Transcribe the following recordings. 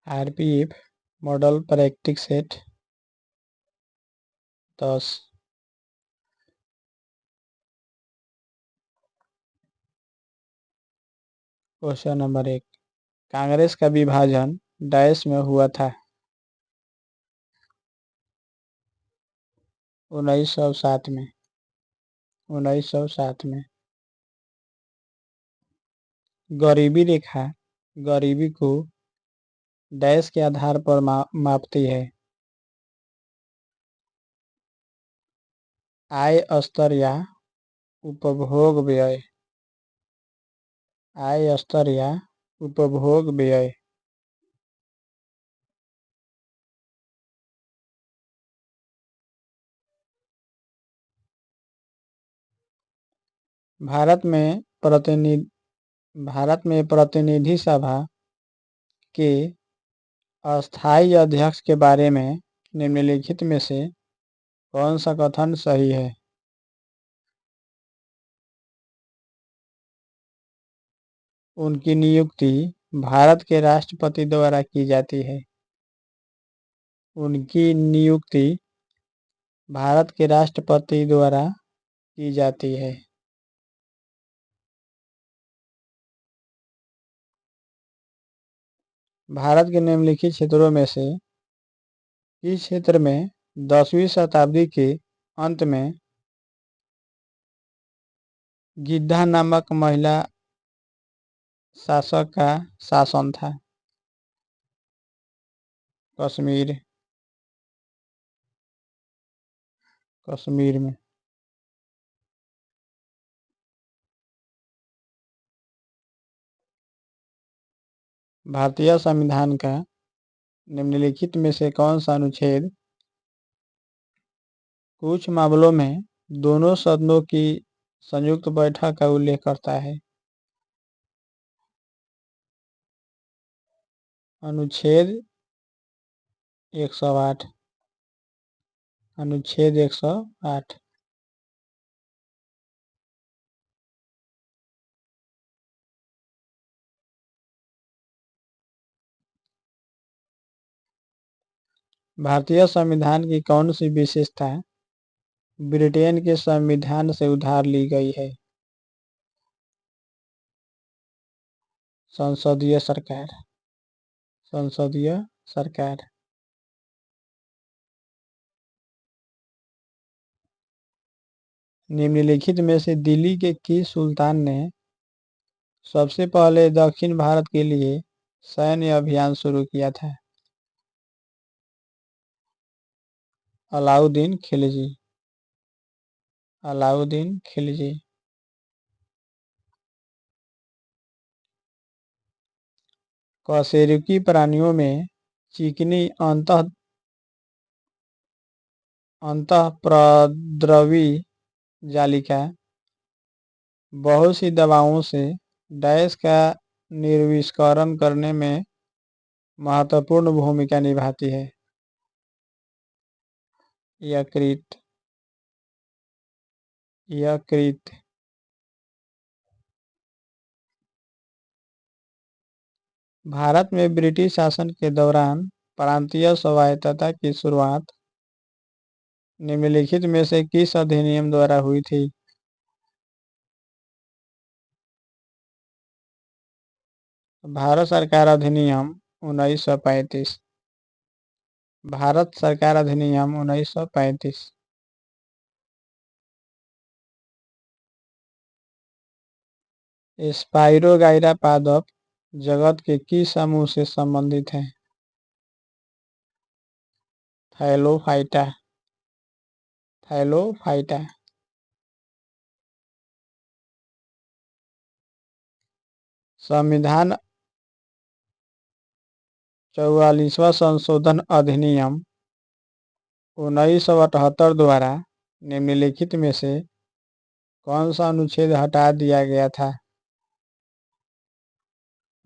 RPF model practice set 10। Question number 1। Congress का विभाजन dash में हुआ था। 1907 में। 1907 में। गरीबी रेखा गरीबी को डैश के आधार पर मापती है। आय स्तर या उपभोग व्यय। आय स्तर या उपभोग व्यय। भारत में प्रतिनिधि सभा के अस्थायी अध्यक्ष के बारे में निम्नलिखित में से कौन सा कथन सही है? उनकी नियुक्ति भारत के राष्ट्रपति द्वारा की जाती है। उनकी नियुक्ति भारत के राष्ट्रपति द्वारा की जाती है। भारत के निम्नलिखित क्षेत्रों में से किस क्षेत्र में 10वीं शताब्दी के अंत में गिद्धा नामक महिला शासक का शासन था? कश्मीर। कश्मीर में। भारतीय संविधान का निम्नलिखित में से कौन सा अनुच्छेद कुछ मामलों में दोनों सदनों की संयुक्त बैठक का उल्लेख करता है? अनुच्छेद 108। अनुच्छेद 108। भारतीय संविधान की कौन सी विशेषता ब्रिटेन के संविधान से उधार ली गई है? संसदीय सरकार। संसदीय सरकार। निम्नलिखित में से दिल्ली के किस सुल्तान ने सबसे पहले दक्षिण भारत के लिए सैन्य अभियान शुरू किया था? अलाउद्दीन खिलजी। अलाउद्दीन खिलजी। कशेरुकी प्राणियों में चिकनी अंतःप्रद्रवी जालिका बहुत सी दवाओं से डैश का निर्विष्करण करने में महत्वपूर्ण भूमिका निभाती है? यकृत। यकृत। भारत में ब्रिटिश शासन के दौरान प्रांतीय स्वायत्तता की शुरुआत निम्नलिखित में से किस अधिनियम द्वारा हुई थी? भारत सरकार अधिनियम 1935। भारत सरकार अधिनियम 1935। स्पाइरोगाइरा पादप जगत के किस समूह से संबंधित है? थैलोफाइटा। थैलोफाइटा। संविधान 44वां संशोधन अधिनियम 1978 द्वारा निम्नलिखित में से कौन सा अनुच्छेद हटा दिया गया था?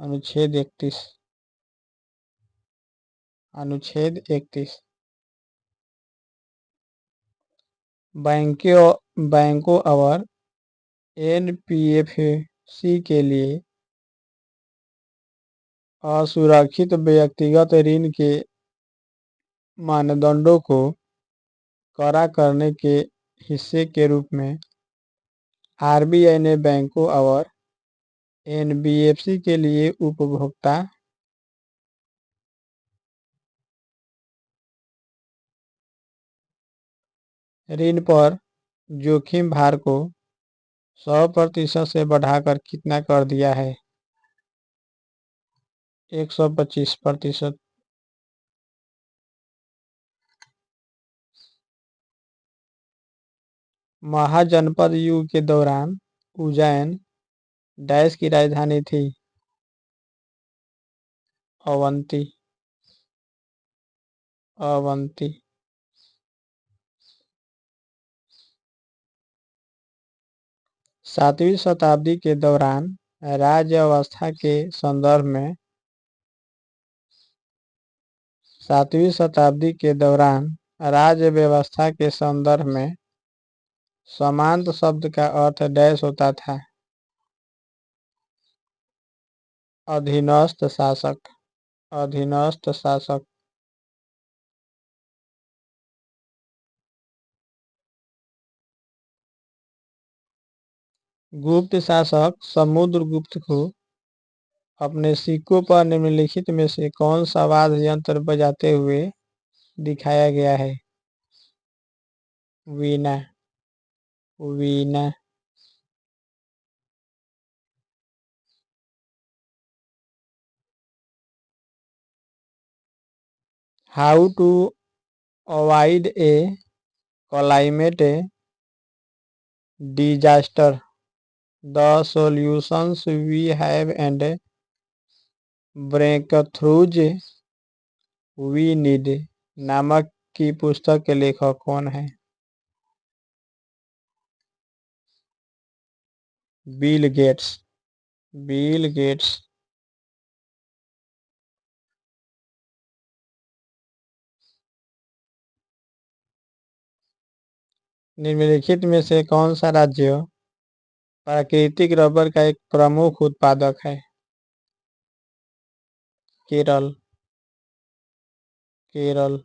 अनुच्छेद 31। अनुच्छेद 31। बैंकों और एनपीएफसी के लिए असुरक्षित व्यक्तिगत ऋण के मानदंडों को कड़ा करने के हिस्से के रूप में आरबीआई ने बैंकों और एनबीएफसी के लिए उपभोक्ता ऋण पर जोखिम भार को 100% से बढ़ाकर कितना कर दिया है? 125%। महाजनपद युग के दौरान उज्जैन डैश की राजधानी थी? अवंती। अवंती। 7वीं शताब्दी के दौरान राज्य अवस्था के संदर्भ में 7वीं शताब्दी के दौरान राज्य व्यवस्था के संदर्भ में सामंत शब्द का अर्थ डैश होता था? अधीनस्थ शासक। अधीनस्थ शासक। गुप्त शासक समुद्रगुप्त को अपने सिक्कों पर निम्नलिखित में से कौन सा वाद्य यंत्र बजाते हुए दिखाया गया है? Veena. Veena. How to avoid a climate disaster, the solutions we have and breakthroughs we need नामक की पुस्तक के लेखक कौन है? Bill Gates. Bill Gates. निम्नलिखित में से कौन सा राज्य प्राकृतिक रबर का एक प्रमुख उत्पादक है? केरल। केरल।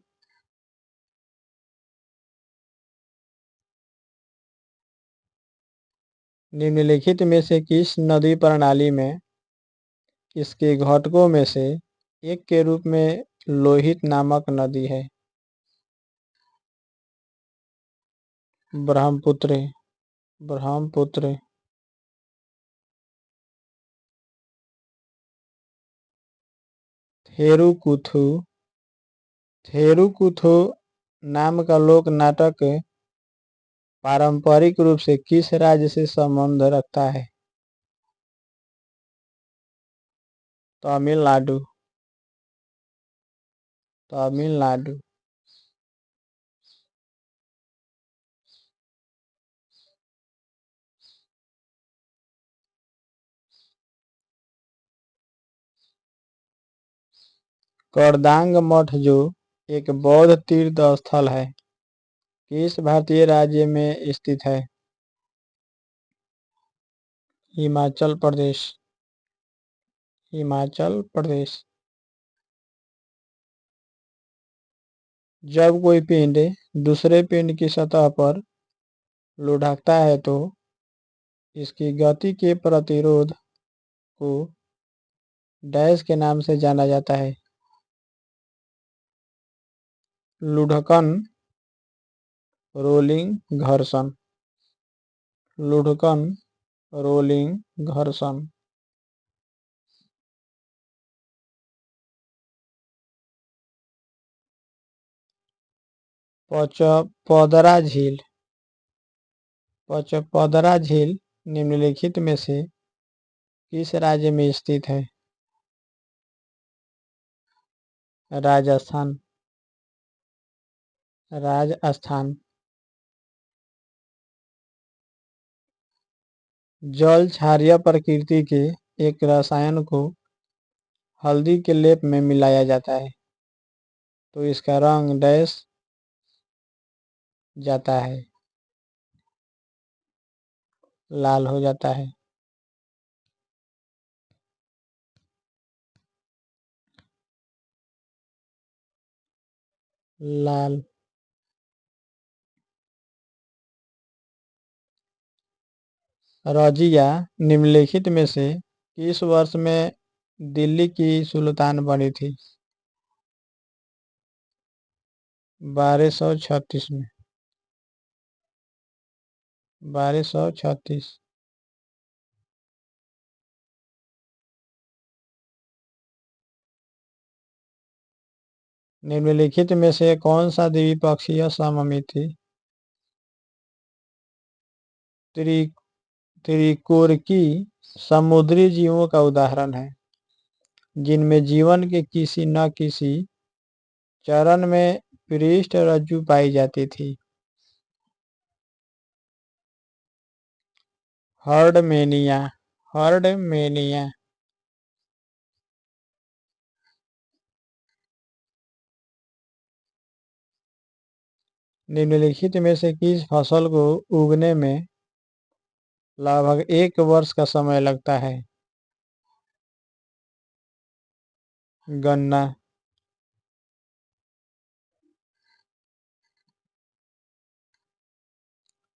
निम्नलिखित में से किस नदी प्रणाली में इसके घटकों में से एक के रूप में लोहित नामक नदी है? ब्रह्मपुत्र। ब्रह्मपुत्र। थेरुकुथु। थेरुकुथु नाम का लोक नाटक पारंपरिक रूप से किस राज्य से संबंध रखता है? तमिलनाडु। तमिलनाडु। करदांग मठ जो एक बौद्ध तीर्थ स्थल है किस भारतीय राज्य में स्थित है? हिमाचल प्रदेश। हिमाचल प्रदेश। जब कोई पिंड दूसरे पिंड की सतह पर लुढ़कता है तो इसकी गति के प्रतिरोध को डैश के नाम से जाना जाता है? लुढ़कन। रोलिंग घर्षण। लुढ़कन। रोलिंग घर्षण। पचपदरा झील। पचपदरा झील निम्नलिखित में से किस राज्य में स्थित है? राजस्थान। राजस्थान। जल क्षारीय प्रकृति के एक रसायन को हल्दी के लेप में मिलाया जाता है तो इसका रंग डैश जाता है? लाल हो जाता है। लाल। रजिया निम्नलिखित में से किस वर्ष में दिल्ली की सुल्तान बनी थी? 1236 में। 1236। निम्नलिखित में से कौन सा द्विपक्षीय सममिति थी? त्रिकोरकी समुद्री जीवों का उदाहरण है जिनमें जीवन के किसी न किसी चरण में पृष्ठ रज्जु पाई जाती थी। हर्डमेनिया। हर्डमेनिया। निम्नलिखित में से किस फसल को उगने में लगभग 1 वर्ष का समय लगता है? गन्ना।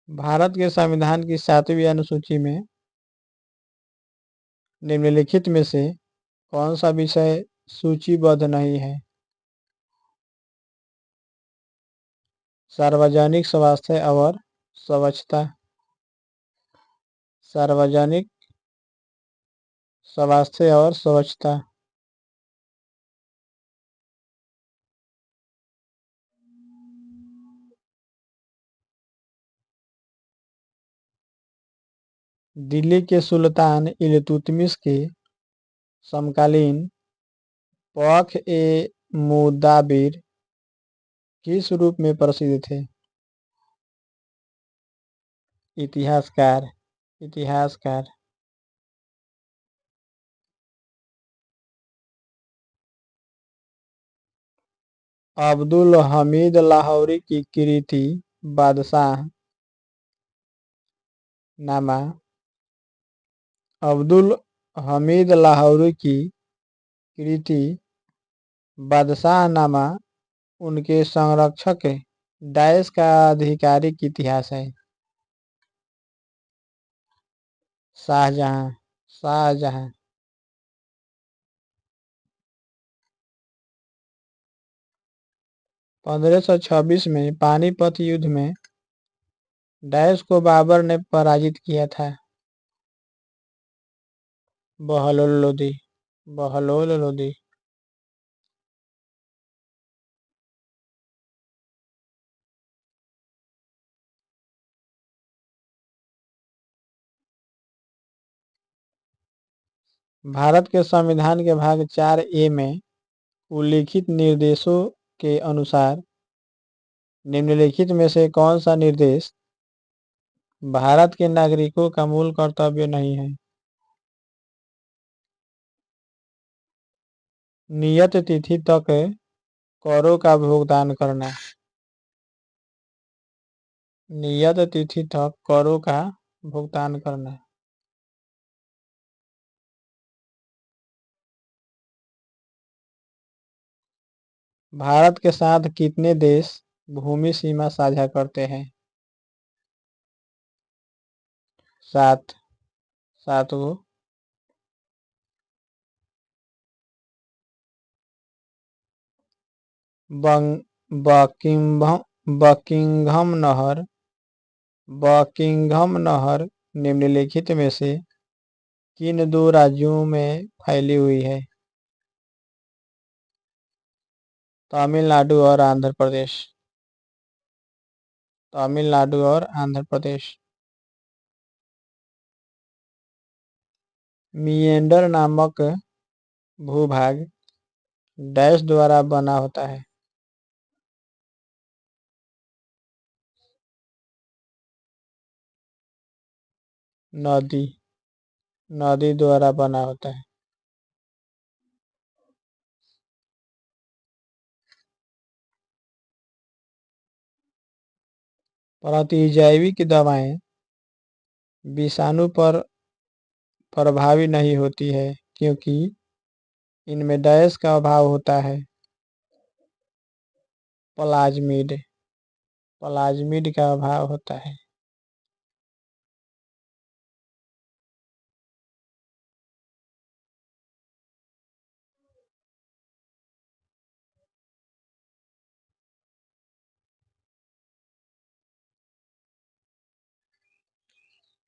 भारत के संविधान की 7वीं अनुसूची में निम्नलिखित में से कौन सा विषय सूचीबद्ध नहीं है? सार्वजनिक स्वास्थ्य और स्वच्छता। सार्वजनिक स्वास्थ्य और स्वच्छता। दिल्ली के सुल्तान इल्तुतमिश के समकालीन पख-ए-मुदाबिर किस रूप में प्रसिद्ध थे? इतिहासकार। इतिहासकार। अब्दुल हमीद लाहौरी की कृति बादशाह नामा। अब्दुल हमीद लाहौरी की कृति बादशाह नामा उनके संरक्षक डैश का आधिकारिक इतिहास है? शाहजहां। शाहजहां। 1526 में पानीपत युद्ध में डैश को बाबर ने पराजित किया था? बहलोल लोदी। बहलोल लोदी। भारत के संविधान के भाग 4A में उल्लिखित निर्देशों के अनुसार निम्नलिखित में से कौन सा निर्देश भारत के नागरिकों का मूल कर्तव्य नहीं है? नियत तिथि तक करों का भुगतान करना। नियत तिथि तक करों का भुगतान करना। भारत के साथ कितने देश भूमि सीमा साझा करते हैं? 7। 7 गो। बकिंघम नहर। बकिंघम नहर निम्नलिखित में से किन दो राज्यों में फैली हुई है? तमिलनाडु और आंध्र प्रदेश। तमिलनाडु और आंध्र प्रदेश। मिएंडर नामक भूभाग डैश द्वारा बना होता है? नदी। नदी द्वारा बना होता है। प्रतिजैविक दवाएं विषाणु पर प्रभावी नहीं होती है क्योंकि इनमें डैश का अभाव होता है? प्लाज्मिड, प्लाज्मिड का अभाव होता है।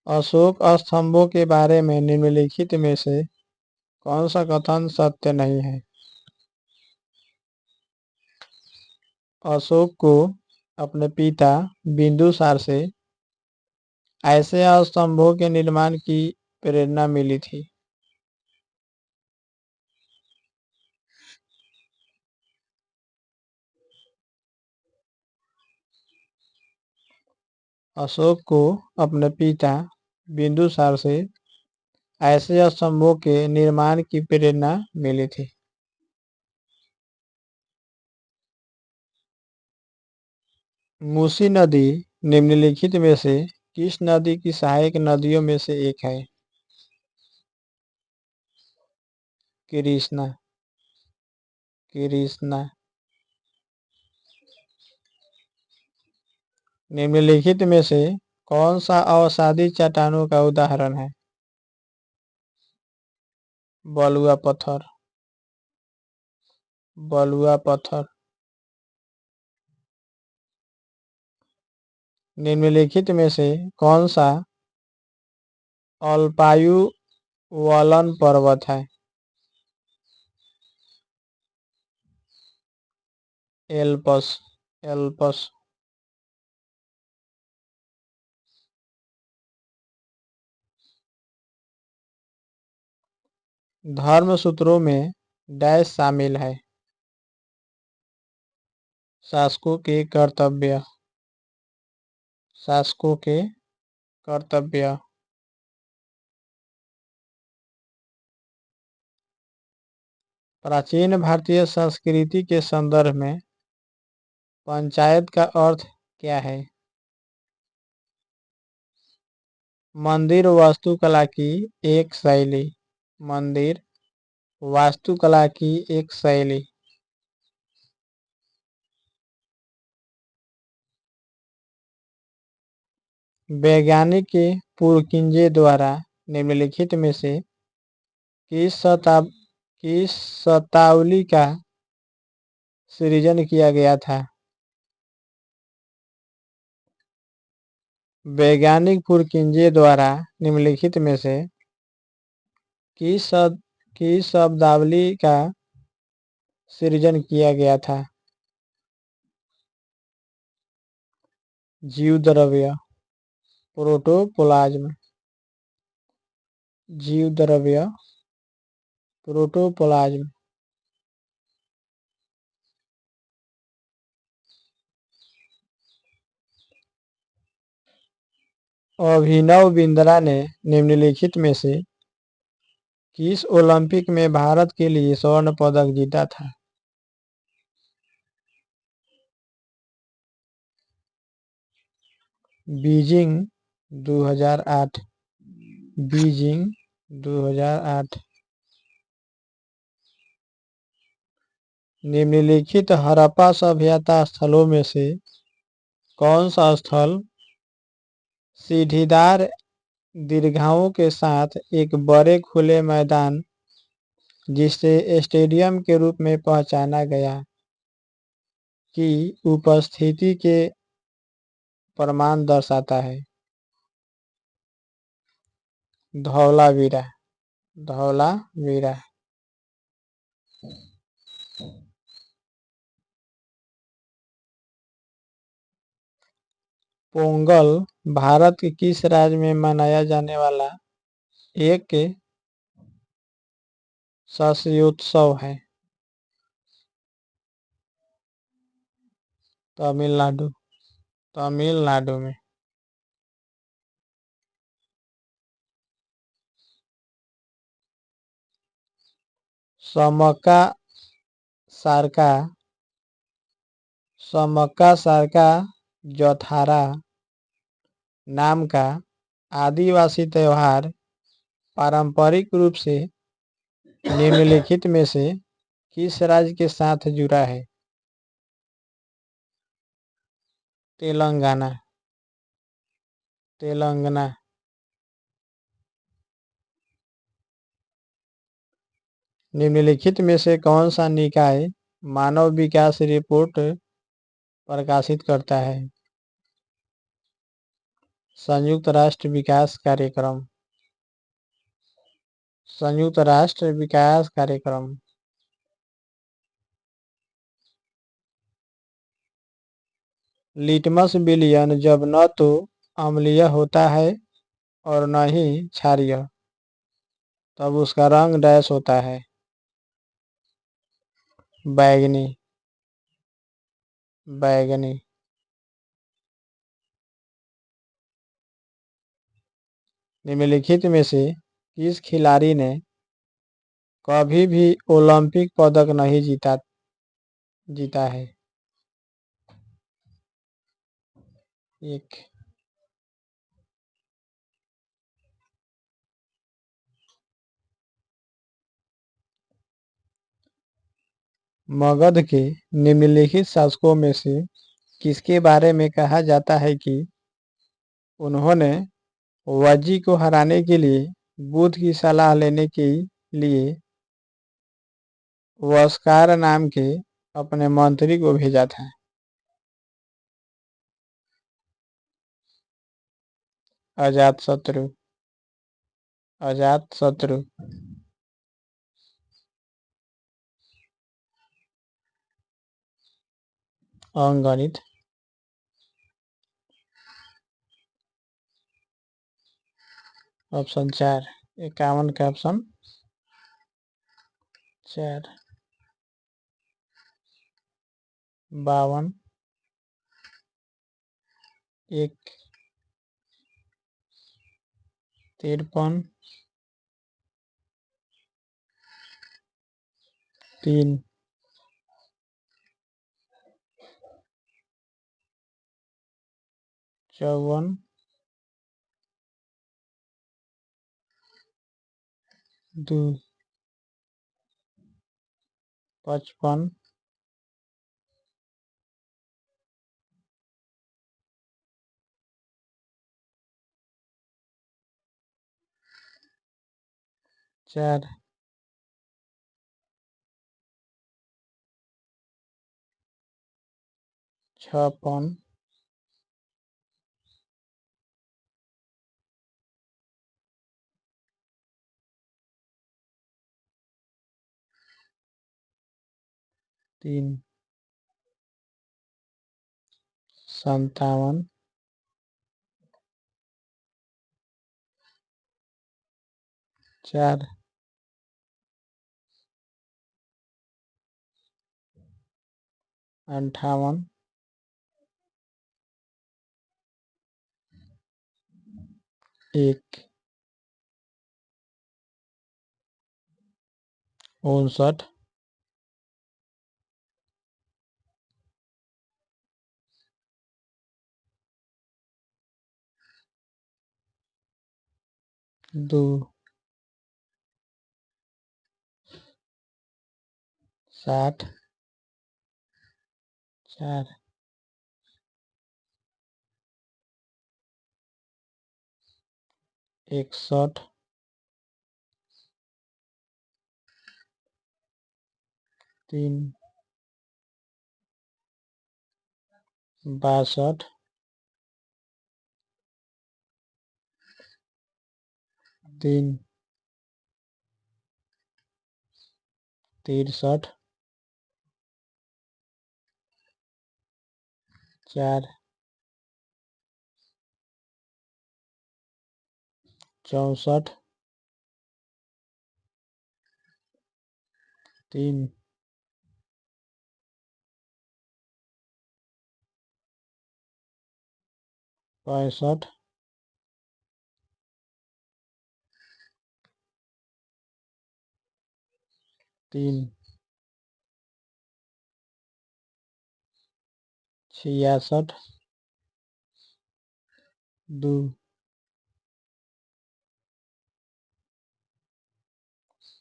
अशोक स्तंभों के बारे में निम्नलिखित में से कौन सा कथन सत्य नहीं है? अशोक को अपने पिता बिंदुसार से ऐसे स्तंभों के निर्माण की प्रेरणा मिली थी। अशोक को अपने पिता बिंदुसार से ऐसे स्तंभों के निर्माण की प्रेरणा मिली थी। मूसी नदी निम्नलिखित में से किस नदी की सहायक नदियों में से एक है? कृष्णा, कृष्णा। निम्नलिखित में से कौन सा अवसादी चट्टानों का उदाहरण है? बलुआ पत्थर, बलुआ पत्थर। निम्नलिखित में से कौन सा अल्पायु वलन पर्वत है? Alps, Alps. धर्म सूत्रों में डैश शामिल है? शासकों के कर्तव्य, शासकों के कर्तव्य। प्राचीन भारतीय संस्कृति के संदर्भ में पंचायत का अर्थ क्या है? मंदिर वास्तुकला की एक शैली, मंदिर वास्तुकला की एक शैली। वैज्ञानिक के पुरकिंजे द्वारा निम्नलिखित में से किस शतावली का सृजन किया गया था? वैज्ञानिक पुरकिंजे द्वारा निम्नलिखित में से किस शब्दावली का सृजन किया गया था? जीव द्रव्य, प्रोटोप्लाज्म, जीव द्रव्य, प्रोटोप्लाज्म। अभिनव बिंद्रा ने निम्नलिखित में से किस ओलंपिक में भारत के लिए स्वर्ण पदक जीता था? Beijing 2008, Beijing 2008। निम्नलिखित हड़प्पा सभ्यता स्थलों में से कौन सा स्थल सीढ़ीदार दीर्घाओं के साथ एक बड़े खुले मैदान जिसे स्टेडियम के रूप में पहचाना गया की उपस्थिति के प्रमाण दर्शाता है? धौलावीरा, धौलावीरा। पोंगल भारत के किस राज्य में मनाया जाने वाला एक शस्योत्सव है? तमिलनाडु, तमिलनाडु में। समक्का सारका, समक्का सारका जोथारा नाम का आदिवासी त्योहार पारंपरिक रूप से निम्नलिखित में से किस राज्य के साथ जुड़ा है? तेलंगाना, तेलंगाना। निम्नलिखित में से कौन सा निकाय मानव विकास रिपोर्ट प्रकाशित करता है? संयुक्त राष्ट्र विकास कार्यक्रम, संयुक्त राष्ट्र विकास कार्यक्रम। लिटमस विलयन जब न तो अम्लीय होता है और न ही क्षारीय, तब उसका रंग डैश होता है। बैगनी, बैगनी। निम्नलिखित में से किस खिलाड़ी ने कभी भी ओलंपिक पदक नहीं जीता है? एक, मगध के निम्नलिखित शासकों में से किसके बारे में कहा जाता है कि उन्होंने वज्जी को हराने के लिए बुद्ध की सलाह लेने के लिए वस्कार नाम के अपने मंत्री को भेजा था? अजातशत्रु, अजातशत्रु। अंकगणित। ऑप्शन 4, 51 का ऑप्शन 4। 52, 1, 53, 3, 54, 2, 55, 4, 56, 3, 57, 4, 58, 1, 59, 2, 60, 4, 61, 3, 62, 3, 63, 4, 64, 3, 65, 3, 66, 2,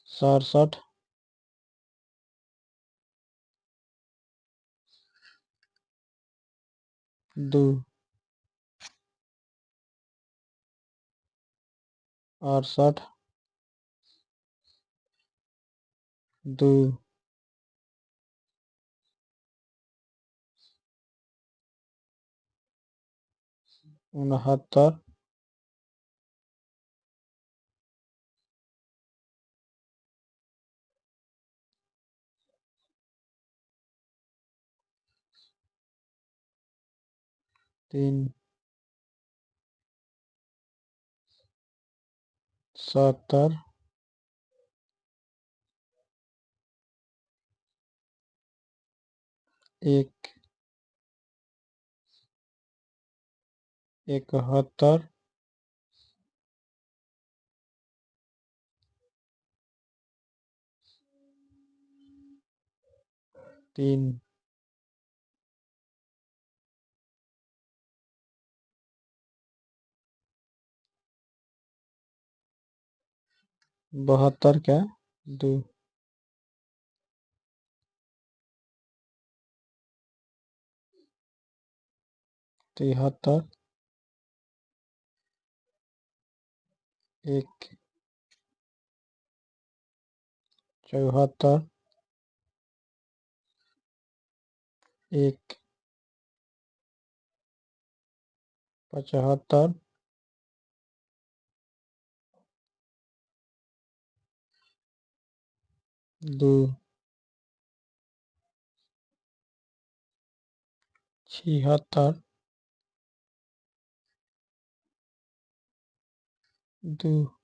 67, दो, 68, दो, 69, तीन, 70, एक, 71, तीन, 72 क्या, दो, 73, एक, 74, एक, 75, दो, 76, दो,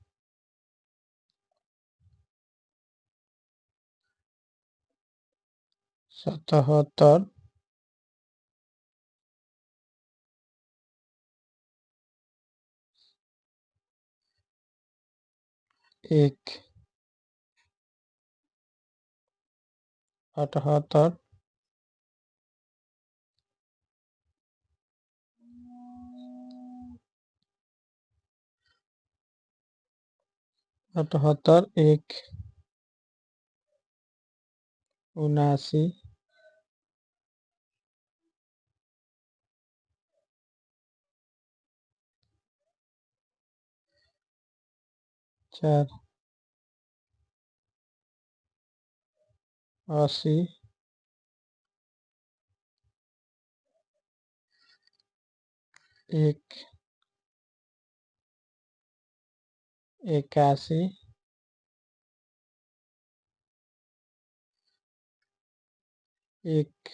77, एक, 78, 78, एक, 79, चार, 80, एक, 81, एक,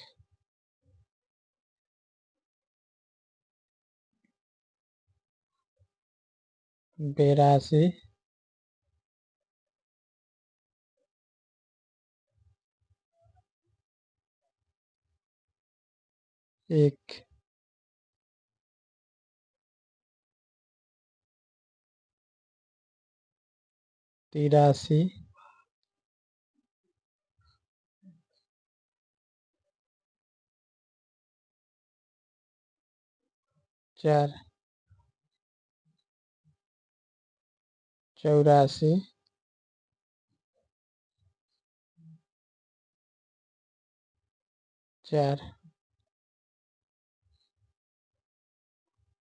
82, एक, 83, चार, 84, चार,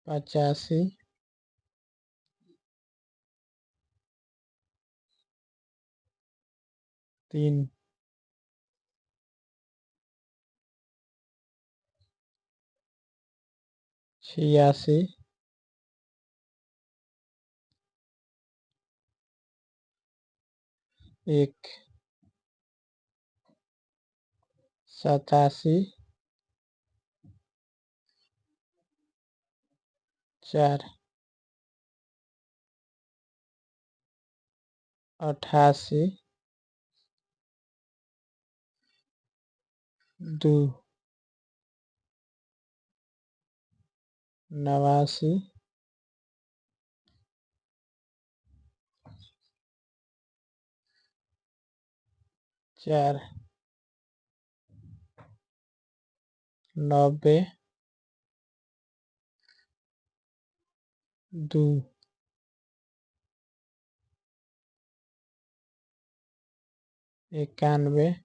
85, तीन, 86, एक, 87, चार, 88, दो, 89, चार, 90, दो, 91,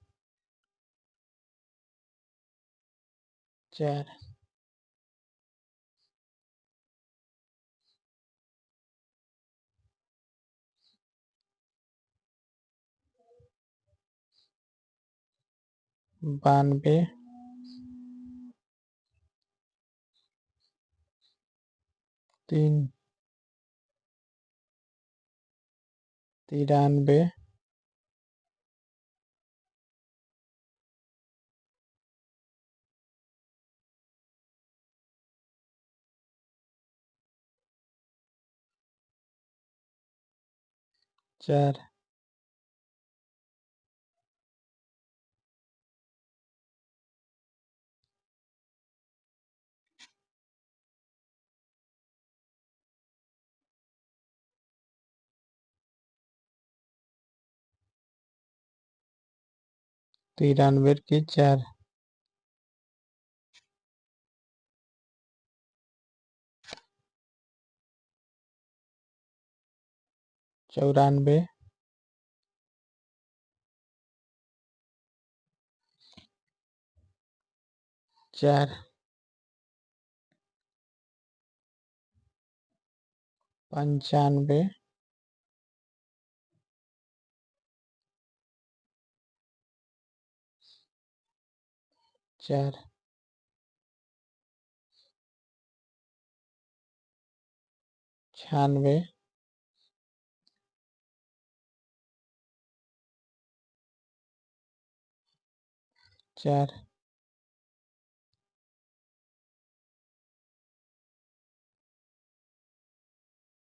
चार। 92, 3, 93, 4, 93 की 4, 94, 4, 95, 4, 96, 4,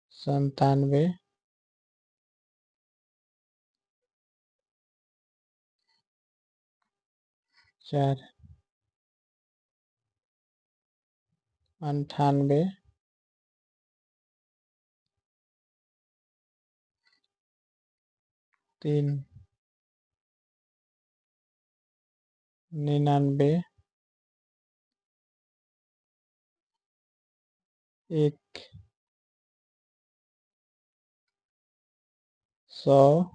97, 4, 98, 3, 99, 1, 100,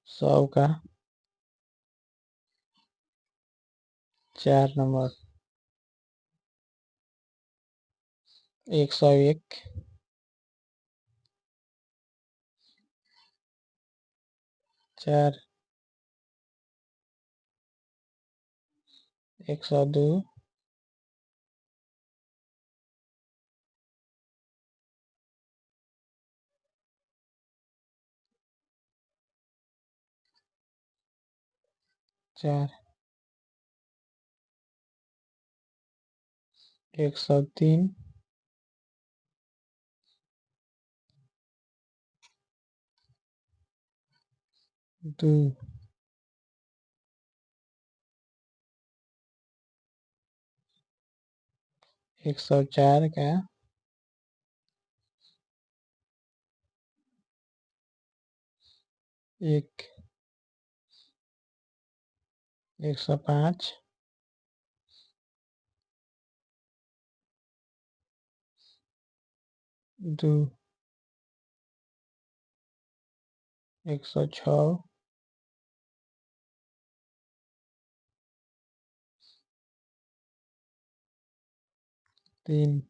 100 का 4 नंबर, 101, 4, 102, 4, 103, 2, 104 का 1, 105, 2, 106, 3,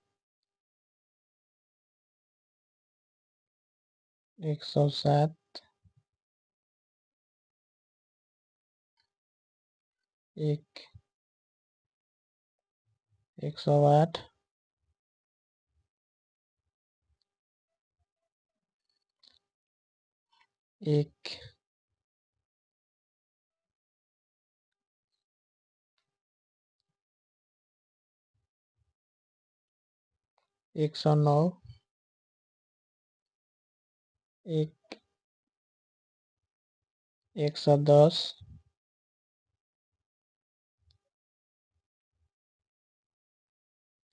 107, 1, 108, 1, 109, 1, 110,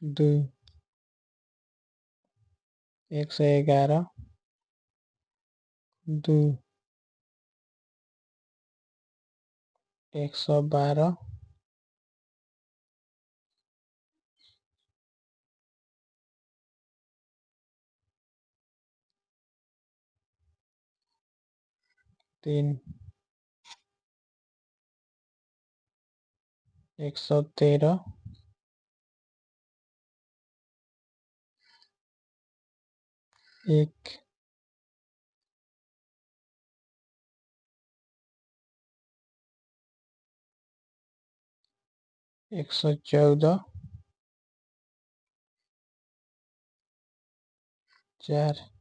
2, 111, 2, 112, 3, 113, एक, 114, 4,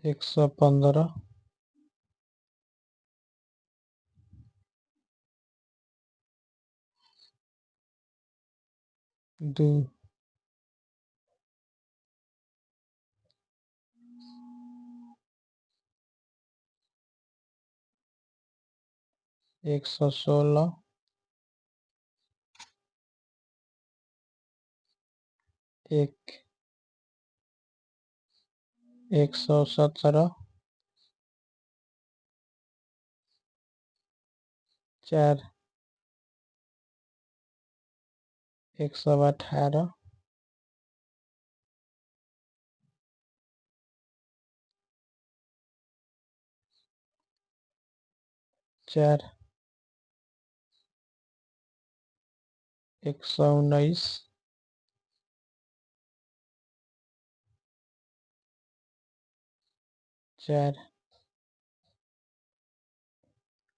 115, 2, 116, 1, 117, 4, 118, 4, 119, 4,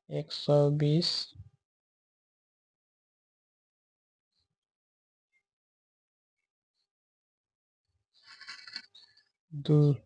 120, 2,